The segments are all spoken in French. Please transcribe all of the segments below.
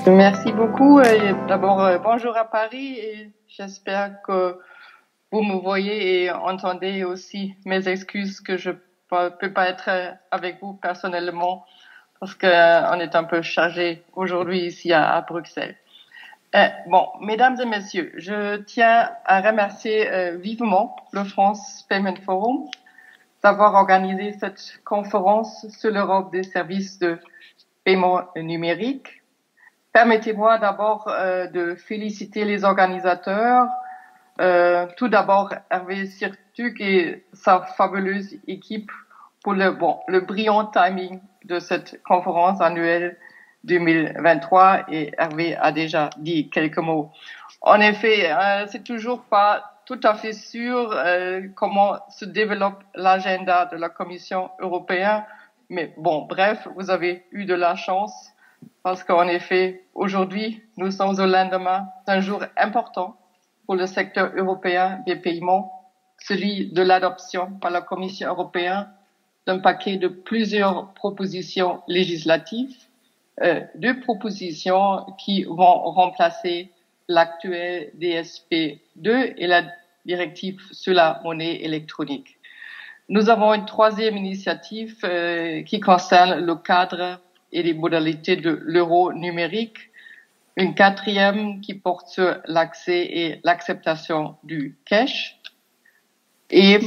Merci beaucoup. D'abord, bonjour à Paris et j'espère que vous me voyez et entendez aussi mes excuses que je peux pas être avec vous personnellement parce qu'on est un peu chargé aujourd'hui ici à Bruxelles. Bon, mesdames et messieurs, je tiens à remercier vivement le France Payment Forum d'avoir organisé cette conférence sur l'Europe des services de paiement numérique. Permettez-moi d'abord de féliciter les organisateurs. Tout d'abord, Hervé Sirtuc et sa fabuleuse équipe pour le brillant timing de cette conférence annuelle 2023 et Hervé a déjà dit quelques mots. En effet, c'est toujours pas tout à fait sûr comment se développe l'agenda de la Commission européenne, mais bon, bref, vous avez eu de la chance parce qu'en effet, aujourd'hui, nous sommes au lendemain d'un jour important pour le secteur européen des paiements, celui de l'adoption par la Commission européenne d'un paquet de plusieurs propositions législatives, deux propositions qui vont remplacer l'actuel DSP2 et la directive sur la monnaie électronique. Nous avons une troisième initiative qui concerne le cadre et les modalités de l'euro numérique, une quatrième qui porte sur l'accès et l'acceptation du cash, et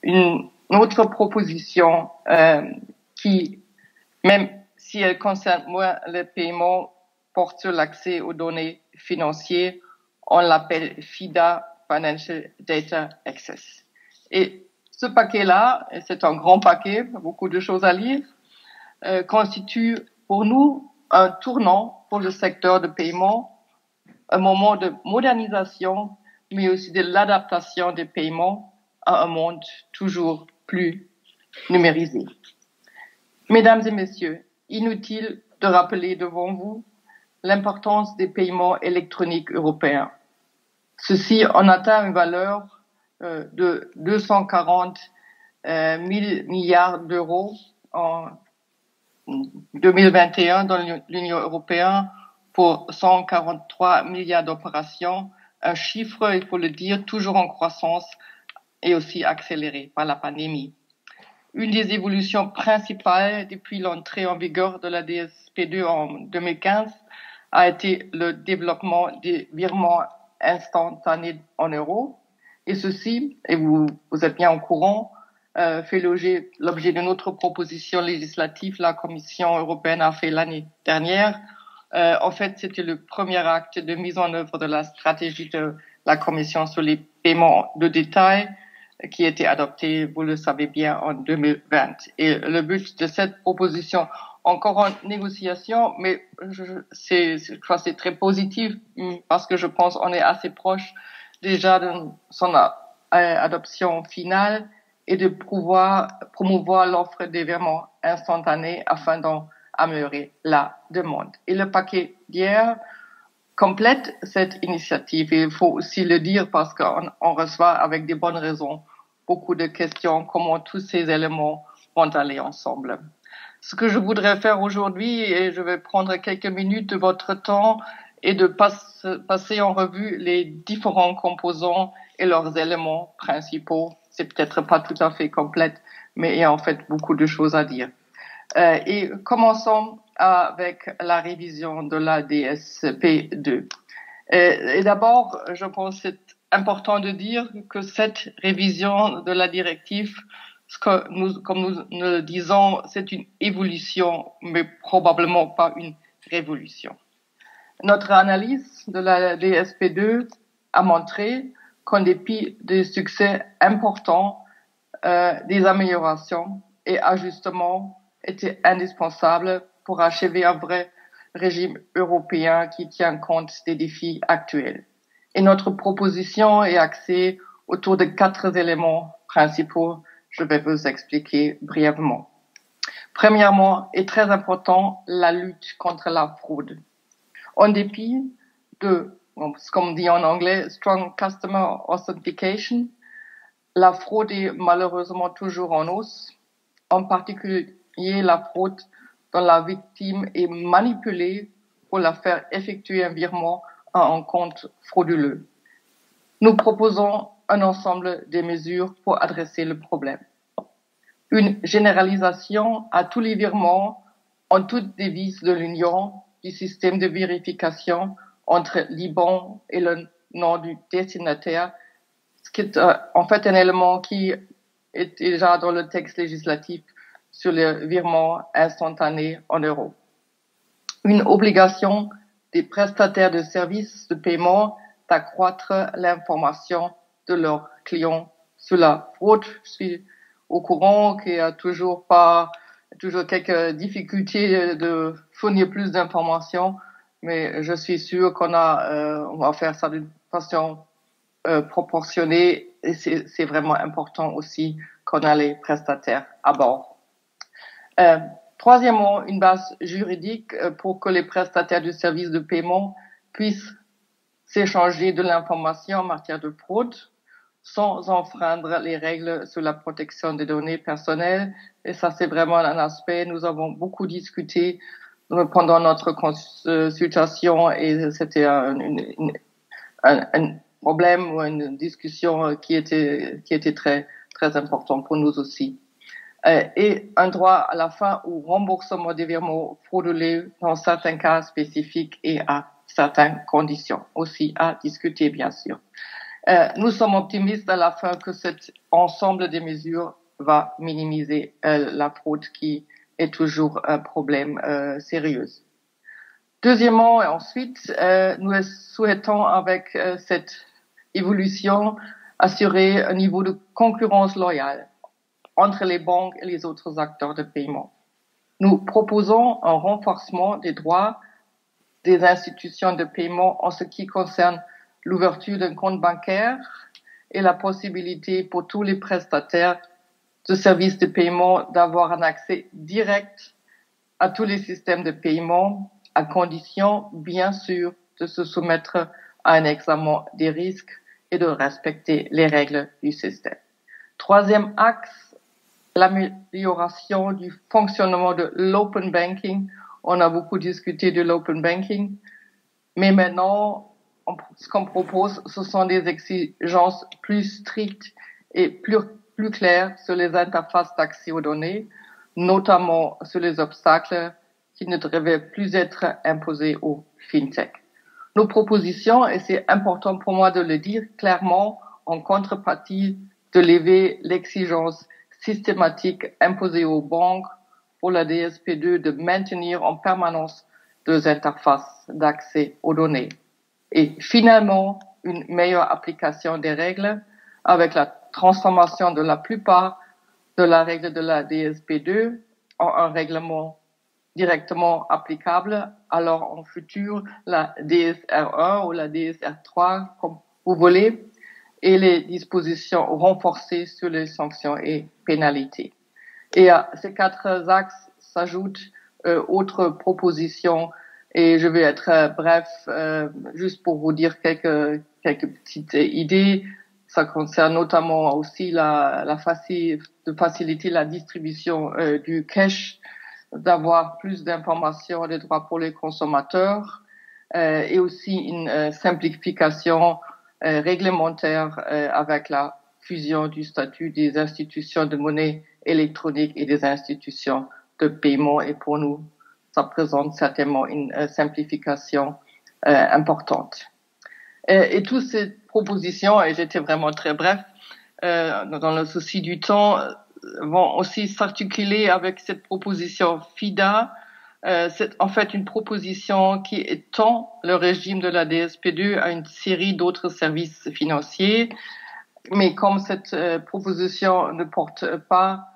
une autre proposition qui, même si elle concerne moins le paiement, porte sur l'accès aux données financières. On l'appelle FIDA, Financial Data Access. Et ce paquet-là, et c'est un grand paquet, beaucoup de choses à lire, constitue pour nous un tournant pour le secteur de paiement, un moment de modernisation, mais aussi de l'adaptation des paiements à un monde toujours plus numérisé. Mesdames et messieurs, inutile de rappeler devant vous l'importance des paiements électroniques européens. Ceux-ci ont atteint une valeur de 240 000 milliards d'euros en 2021 dans l'Union européenne pour 143 milliards d'opérations, un chiffre, il faut le dire, toujours en croissance et aussi accéléré par la pandémie. Une des évolutions principales depuis l'entrée en vigueur de la DSP2 en 2015 a été le développement des virements instantanés en euros. Et ceci, et vous êtes bien au courant, fait l'objet d'une autre proposition législative la Commission européenne a fait l'année dernière. En fait, c'était le premier acte de mise en œuvre de la stratégie de la Commission sur les paiements de détail qui a été adoptée, vous le savez bien, en 2020. Et le but de cette proposition, encore en négociation, mais je crois que c'est très positif parce que je pense qu'on est assez proche déjà de son adoption finale et de pouvoir promouvoir l'offre des virements instantanés afin d'en améliorer la demande. Et le paquet d'hier complète cette initiative. Et il faut aussi le dire parce qu'on reçoit avec des bonnes raisons beaucoup de questions comment tous ces éléments vont aller ensemble. Ce que je voudrais faire aujourd'hui, et je vais prendre quelques minutes de votre temps, est de passer en revue les différents composants et leurs éléments principaux. C'est peut-être pas tout à fait complète, mais il y a en fait beaucoup de choses à dire. Et commençons avec la révision de la DSP2. Et d'abord, je pense que c'est important de dire que cette révision de la directive, comme nous le disons, c'est une évolution, mais probablement pas une révolution. Notre analyse de la DSP2 a montré qu'en dépit des succès importants, des améliorations et ajustements étaient indispensables pour achever un vrai régime européen qui tient compte des défis actuels. Et notre proposition est axée autour de 4 éléments principaux. Je vais vous expliquer brièvement. Premièrement, et très important, la lutte contre la fraude. En dépit de, comme on dit en anglais, strong customer authentication, la fraude est malheureusement toujours en hausse, en particulier la fraude dont la victime est manipulée pour la faire effectuer un virement à un compte frauduleux. Nous proposons un ensemble de mesures pour adresser le problème. Une généralisation à tous les virements en toutes devises de l'Union du système de vérification entre l'IBAN et le nom du destinataire, ce qui est en fait un élément qui est déjà dans le texte législatif sur le virement instantané en euros. Une obligation des prestataires de services de paiement d'accroître l'information de leurs clients sur la fraude. Je suis au courant qu'il y a toujours quelques difficultés de fournir plus d'informations, mais je suis sûre on va faire ça d'une façon proportionnée, et c'est vraiment important aussi qu'on a les prestataires à bord. Troisièmement, une base juridique pour que les prestataires de services de paiement puissent s'échanger de l'information en matière de fraude sans enfreindre les règles sur la protection des données personnelles. Et ça, c'est vraiment un aspect. Nous avons beaucoup discuté pendant notre consultation, et c'était un problème ou une discussion qui était très, très important pour nous aussi. Et un droit à la fin au remboursement des virements frauduleux dans certains cas spécifiques et à certaines conditions, aussi à discuter bien sûr. Nous sommes optimistes à la fin que cet ensemble de mesures va minimiser la fraude qui est toujours un problème sérieux. Deuxièmement, et ensuite, nous souhaitons avec cette évolution assurer un niveau de concurrence loyale entre les banques et les autres acteurs de paiement. Nous proposons un renforcement des droits des institutions de paiement en ce qui concerne l'ouverture d'un compte bancaire et la possibilité pour tous les prestataires de services de paiement d'avoir un accès direct à tous les systèmes de paiement, à condition, bien sûr, de se soumettre à un examen des risques et de respecter les règles du système. Troisième axe, l'amélioration du fonctionnement de l'open banking. On a beaucoup discuté de l'open banking, mais maintenant, ce qu'on propose, ce sont des exigences plus strictes et plus claires sur les interfaces d'accès aux données, notamment sur les obstacles qui ne devraient plus être imposés aux fintech. Nos propositions, et c'est important pour moi de le dire clairement, en contrepartie de lever l'exigence systématique imposée aux banques pour la DSP2 de maintenir en permanence deux interfaces d'accès aux données. Et finalement, une meilleure application des règles avec la transformation de la plupart de la règle de la DSP2 en un règlement directement applicable, alors en futur la DSR1 ou la DSR3, comme vous voulez, et les dispositions renforcées sur les sanctions et pénalités. Et à ces quatre axes s'ajoutent autres propositions, et je vais être bref, juste pour vous dire quelques petites idées. Ça concerne notamment aussi de faciliter la distribution du cash, d'avoir plus d'informations des droits pour les consommateurs, et aussi une simplification réglementaire avec la fusion du statut des institutions de monnaie électronique et des institutions de paiement. Et pour nous, ça présente certainement une simplification importante. Et toutes ces propositions, et j'étais vraiment très bref, dans le souci du temps, vont aussi s'articuler avec cette proposition FIDA. C'est en fait une proposition qui étend le régime de la DSP2 à une série d'autres services financiers. Mais comme cette proposition ne porte pas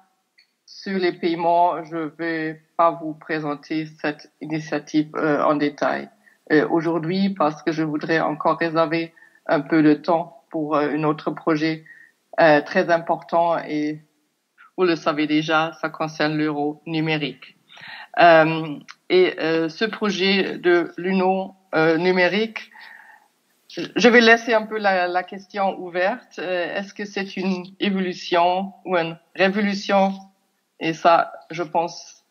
sur les paiements, je ne vais pas vous présenter cette initiative en détail aujourd'hui, parce que je voudrais encore réserver un peu de temps pour un autre projet très important, et vous le savez déjà, ça concerne l'euro numérique. Ce projet de l'UNO numérique, je vais laisser un peu la question ouverte. Est-ce que c'est une évolution ou une révolution? Et ça, je pense,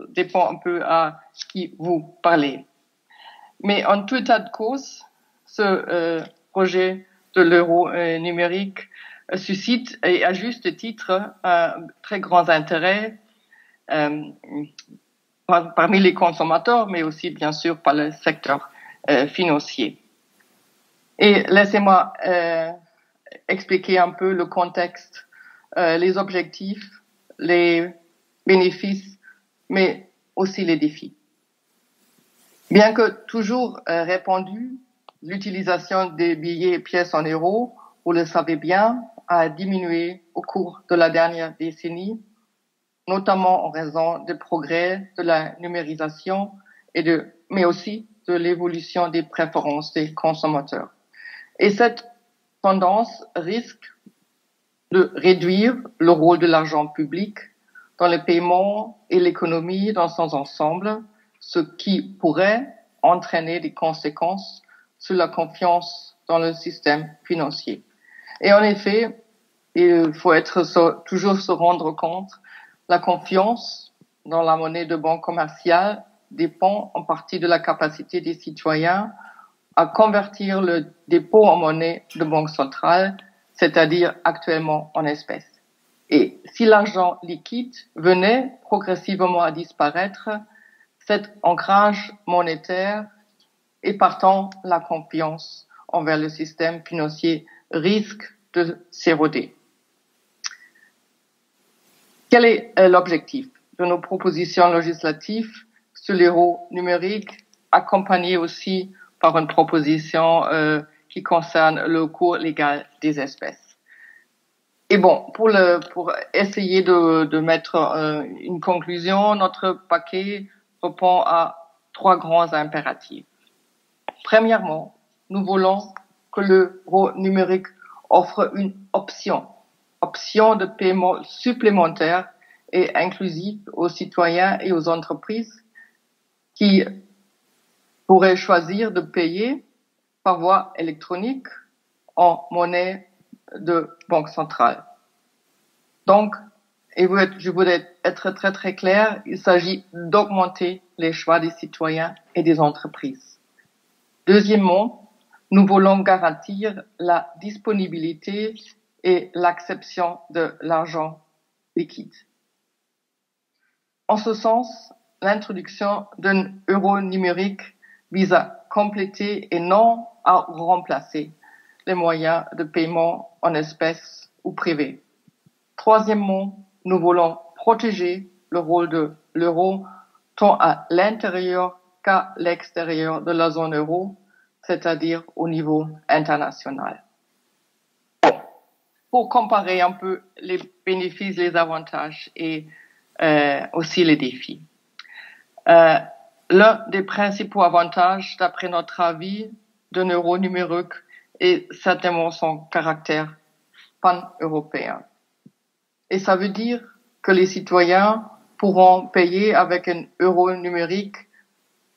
dépend un peu à qui vous parlez. Mais en tout état de cause, ce projet de l'euro numérique suscite, et à juste titre, un très grand intérêt parmi les consommateurs, mais aussi bien sûr par le secteur financier. Et laissez-moi expliquer un peu le contexte, les objectifs, les bénéfices, mais aussi les défis. Bien que toujours répandue, l'utilisation des billets et pièces en euros, vous le savez bien, a diminué au cours de la dernière décennie, notamment en raison des progrès de la numérisation mais aussi de l'évolution des préférences des consommateurs. Et cette tendance risque de réduire le rôle de l'argent public dans le paiement et l'économie dans son ensemble, ce qui pourrait entraîner des conséquences sur la confiance dans le système financier. Et en effet, il faut toujours se rendre compte, la confiance dans la monnaie de banque commerciale dépend en partie de la capacité des citoyens à convertir le dépôt en monnaie de banque centrale, c'est-à-dire actuellement en espèces. Et si l'argent liquide venait progressivement à disparaître, cet ancrage monétaire et partant la confiance envers le système financier risque de s'éroder. Quel est l'objectif de nos propositions législatives sur l'euro numérique, accompagnées aussi par une proposition qui concerne le cours légal des espèces? Et bon, pour essayer de mettre une conclusion, notre paquet répond à 3 grands impératifs. Premièrement, nous voulons que l'euro numérique offre une option de paiement supplémentaire et inclusive aux citoyens et aux entreprises qui pourraient choisir de payer par voie électronique en monnaie de banque centrale. Donc, je voudrais être très très clair, il s'agit d'augmenter les choix des citoyens et des entreprises. Deuxièmement, nous voulons garantir la disponibilité et l'acceptation de l'argent liquide. En ce sens, l'introduction d'un euro numérique vise à compléter et non à remplacer les moyens de paiement en espèces ou privés. Troisièmement, nous voulons protéger le rôle de l'euro tant à l'intérieur qu'à l'extérieur de la zone euro, c'est-à-dire au niveau international. Pour comparer un peu les bénéfices, les avantages et aussi les défis. L'un des principaux avantages, d'après notre avis, d'un euro numérique est certainement son caractère pan-européen. Et ça veut dire que les citoyens pourront payer avec un euro numérique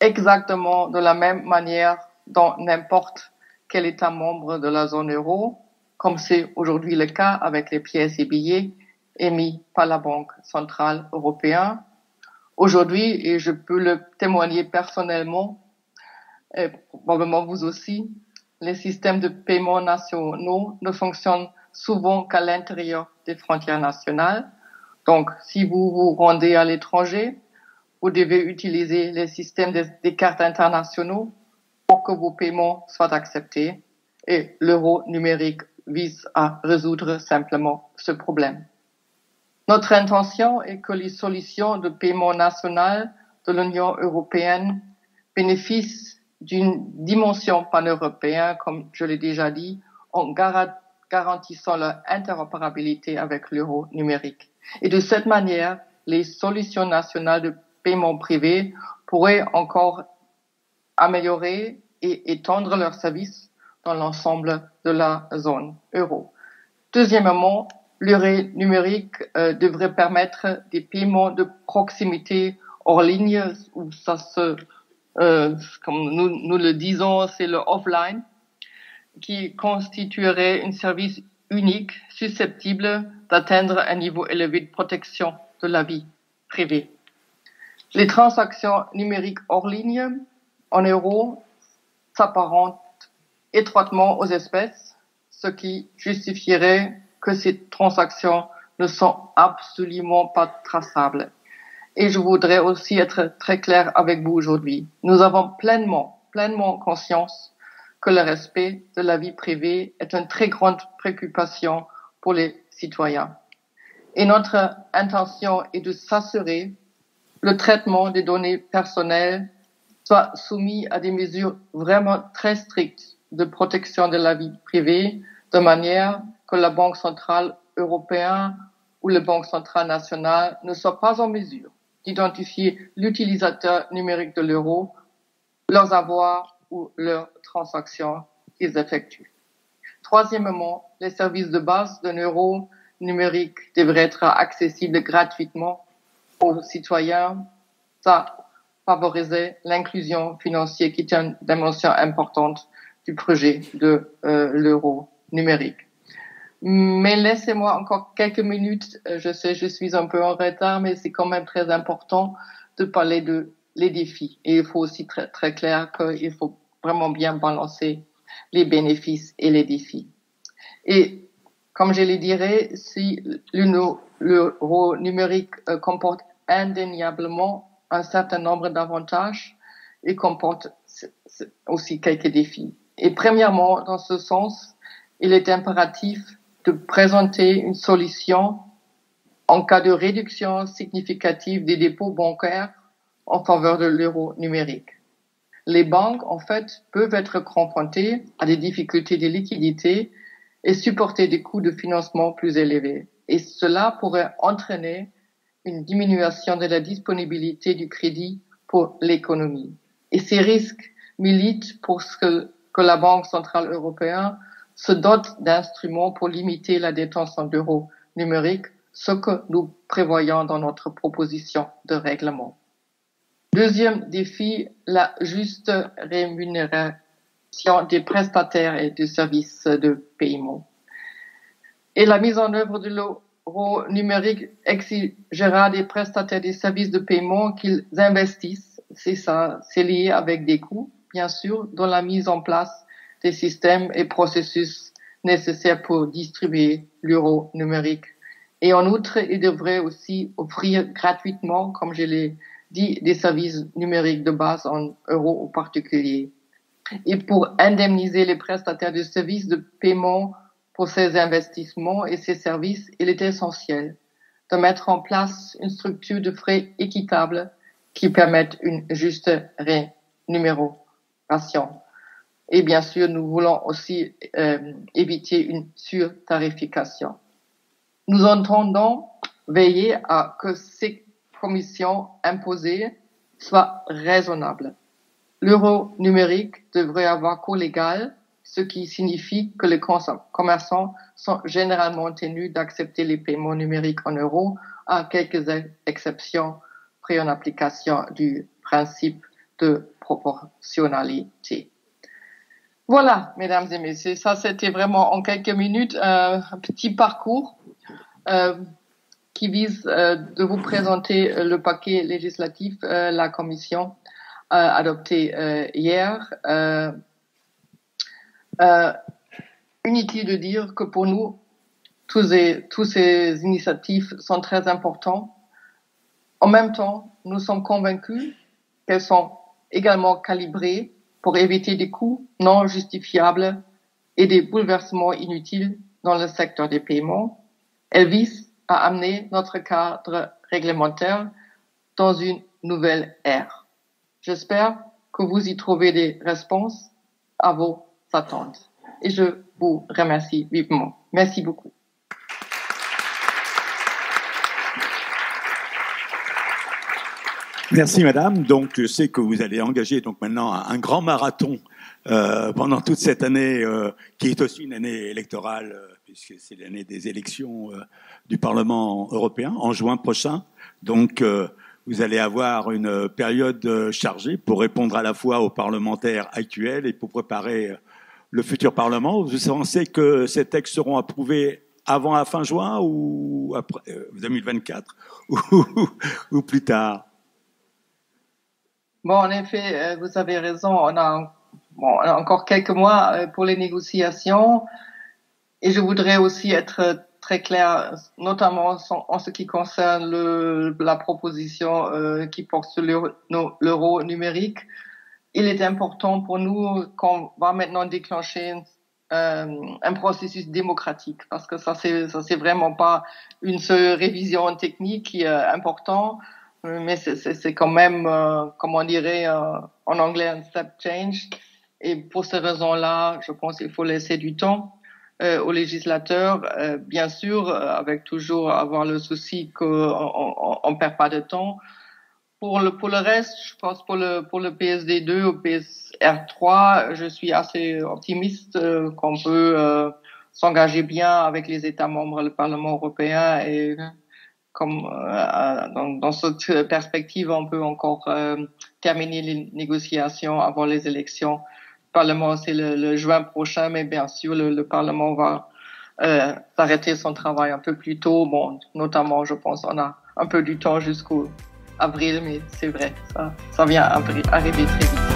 exactement de la même manière dans n'importe quel État membre de la zone euro, comme c'est aujourd'hui le cas avec les pièces et billets émis par la Banque centrale européenne. Aujourd'hui, et je peux le témoigner personnellement, et probablement vous aussi, les systèmes de paiement nationaux ne fonctionnent souvent qu'à l'intérieur des frontières nationales. Donc, si vous vous rendez à l'étranger, vous devez utiliser les systèmes des cartes internationaux pour que vos paiements soient acceptés. Et l'euro numérique vise à résoudre simplement ce problème. Notre intention est que les solutions de paiement national de l'Union européenne bénéficient d'une dimension pan-européenne, comme je l'ai déjà dit, en garantissant leur interopérabilité avec l'euro numérique. Et de cette manière, les solutions nationales de paiement privé pourraient encore améliorer et étendre leurs services dans l'ensemble de la zone euro. Deuxièmement, l'euro numérique devrait permettre des paiements de proximité hors ligne, où ça comme nous le disons, c'est le offline, qui constituerait un service unique susceptible d'atteindre un niveau élevé de protection de la vie privée. Les transactions numériques hors ligne en euros s'apparentent étroitement aux espèces, ce qui justifierait que ces transactions ne sont absolument pas traçables. Et je voudrais aussi être très clair avec vous aujourd'hui. Nous avons pleinement conscience que le respect de la vie privée est une très grande préoccupation pour les citoyens. Et notre intention est de s'assurer que le traitement des données personnelles soit soumis à des mesures vraiment très strictes de protection de la vie privée, de manière que la Banque centrale européenne ou la Banque centrale nationale ne soient pas en mesure d'identifier l'utilisateur numérique de l'euro, leurs avoirs ou leurs transactions qu'ils effectuent. Troisièmement, les services de base d'un euro numérique devraient être accessibles gratuitement aux citoyens. Ça favoriser l'inclusion financière qui est une dimension importante du projet de l'euro numérique. Mais laissez-moi encore quelques minutes. Je sais, je suis un peu en retard, mais c'est quand même très important de parler de les défis. Et il faut aussi très clair qu'il faut vraiment bien balancer les bénéfices et les défis. Et comme je le dirais, si l'euro numérique comporte indéniablement un certain nombre d'avantages, il comporte aussi quelques défis. Et premièrement, dans ce sens, il est impératif de présenter une solution en cas de réduction significative des dépôts bancaires en faveur de l'euro numérique. Les banques, en fait, peuvent être confrontées à des difficultés de liquidité et supporter des coûts de financement plus élevés. Et cela pourrait entraîner une diminution de la disponibilité du crédit pour l'économie. Et ces risques militent pour que la Banque centrale européenne se dote d'instruments pour limiter la détention d'euros numériques, ce que nous prévoyons dans notre proposition de règlement. Deuxième défi, la juste rémunération des prestataires et des services de paiement. Et la mise en œuvre de l'euro numérique exigera des prestataires des services de paiement qu'ils investissent, c'est lié avec des coûts, bien sûr, dans la mise en place des systèmes et processus nécessaires pour distribuer l'euro numérique. Et en outre, ils devraient aussi offrir gratuitement, comme je l'ai dit, des services numériques de base en euros en particulier. Et pour indemniser les prestataires de services de paiement pour ces investissements et ces services, il est essentiel de mettre en place une structure de frais équitable qui permette une juste rémunération. Et bien sûr, nous voulons aussi éviter une surtarification. Nous entendons veiller à que ces commissions imposées soient raisonnables. L'euro numérique devrait avoir cours légal, ce qui signifie que les commerçants sont généralement tenus d'accepter les paiements numériques en euros, à quelques exceptions près en application du principe de proportionnalité. Voilà, mesdames et messieurs, ça c'était vraiment en quelques minutes un petit parcours qui vise de vous présenter le paquet législatif, la Commission adopté hier. Inutile de dire que pour nous, tous ces initiatives sont très importantes. En même temps, nous sommes convaincus qu'elles sont également calibrées pour éviter des coûts non justifiables et des bouleversements inutiles dans le secteur des paiements. Elles visent à amener notre cadre réglementaire dans une nouvelle ère. J'espère que vous y trouvez des réponses à vos attentes. Et je vous remercie vivement. Merci beaucoup. Merci madame. Donc je sais que vous allez engager donc maintenant un grand marathon pendant toute cette année qui est aussi une année électorale puisque c'est l'année des élections du Parlement européen en juin prochain. Donc vous allez avoir une période chargée pour répondre à la fois aux parlementaires actuels et pour préparer le futur Parlement. Vous pensez que ces textes seront approuvés avant la fin juin ou après 2024 ou plus tard? Bon, en effet, vous avez raison. On a bon, encore quelques mois pour les négociations. Et je voudrais aussi être très clair, notamment en ce qui concerne la proposition qui porte sur l'euro numérique. Il est important pour nous qu'on va maintenant déclencher un processus démocratique, parce que ça c'est vraiment pas une seule révision technique qui est important, mais c'est quand même, comme on dirait en anglais, un step change. Et pour ces raisons-là, je pense qu'il faut laisser du temps aux législateurs, bien sûr, avec toujours avoir le souci qu'on perd pas de temps. Pour le reste, je pense pour le PSD2 ou PSR3, je suis assez optimiste qu'on peut s'engager bien avec les États membres, le Parlement européen, et comme dans cette perspective, on peut encore terminer les négociations avant les élections. Le Parlement, c'est le juin prochain, mais bien sûr, le Parlement va s'arrêter son travail un peu plus tôt. Bon, notamment, je pense, on a un peu du temps jusqu'au avril, mais c'est vrai, ça vient arriver très vite.